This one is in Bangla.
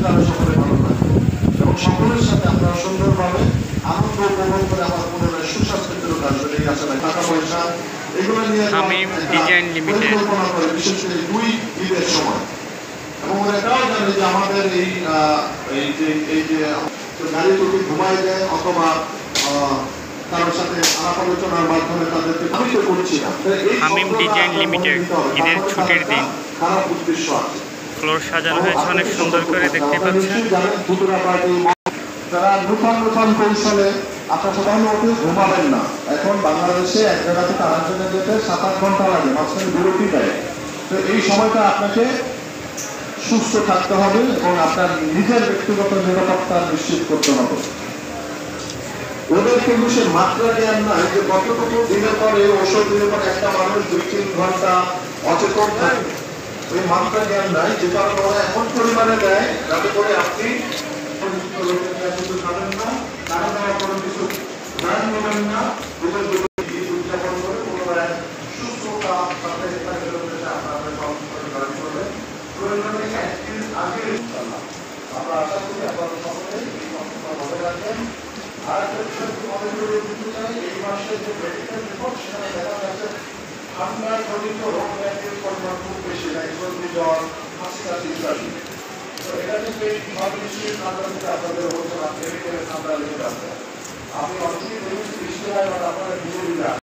তারা সকলে ভালো থাকে এবং সকলের সাথে আপনারা সুন্দরভাবে আনন্দ উপভোগ করে আমার পুনরায় সুস্বাস্থ্যের জন্য আসলে এই আসলে টাকা পয়সা এগুলো নিয়ে শামীম ডিজাইন লিমিটেড পরিকল্পনা করে বিশেষ করে দুই ঈদের সময় এবং ওরা এটাও জানে যে আমাদের এই যে গাড়ি যদি ঘুমাই দেয় অথবা কারোর সাথে আলাপ আলোচনার মাধ্যমে তাদেরকে আমি তো করছি না। শামীম ডিজাইন লিমিটেড ঈদের ছুটির দিন খারাপ উদ্দেশ্য আছে। ফ্লোর সাজানো হয়েছে অনেক সুন্দর করে, দেখতে পাচ্ছেন। তারা নূতন কৌশলে আপনার সাধারণত ঘুমাবেন না। এখন বাংলাদেশে এক জায়গা থেকে আরেক জায়গায় যেতে 7-8 ঘন্টা লাগে, মাঝখানে বিরতি দেয়। তো এই সময়টা আপনাকে সুস্থ থাকতে হবে এবং আপনার নিজের ব্যক্তিগত নিরাপত্তা নিশ্চিত করতে হবে। ওদের কিন্তু সে মাত্রা জ্ঞান নাই যে কতটুকু দিনের পরে ওষুধ দিনের পরে একটা মানুষ 2-3 ঘন্টা অচেতন থাকে, ওই মাত্রা জ্ঞান নাই। যে কারণে ওরা এমন পরিমাণে দেয় যাতে করে আপনি খাবেন না, টাকা দেওয়ার কোনো কিছু ব্র্যান্ড নেবেন না, উদযাপন করে পুনরায় সুস্থতা সাথে আগে আমরা আশা করি আপনারা সকলে ভালো রাখবেন। আর এই মাসে যে মেডিকেল রিপোর্ট সেখানে দেখা যাচ্ছে ঠান্ডা জনিত রোগ ব্যাধির পরিমাণ খুব বেশি, সর্দি জ্বর হাসি কাশি ইত্যাদি। তো এটা থেকে সব কিছুই ঠান্ডা থেকে আপনাদের হচ্ছে না, মেডিকেলের ঠান্ডা লেগে যাচ্ছে। আপনি অনেকেই বৃষ্টি হয় আপনারা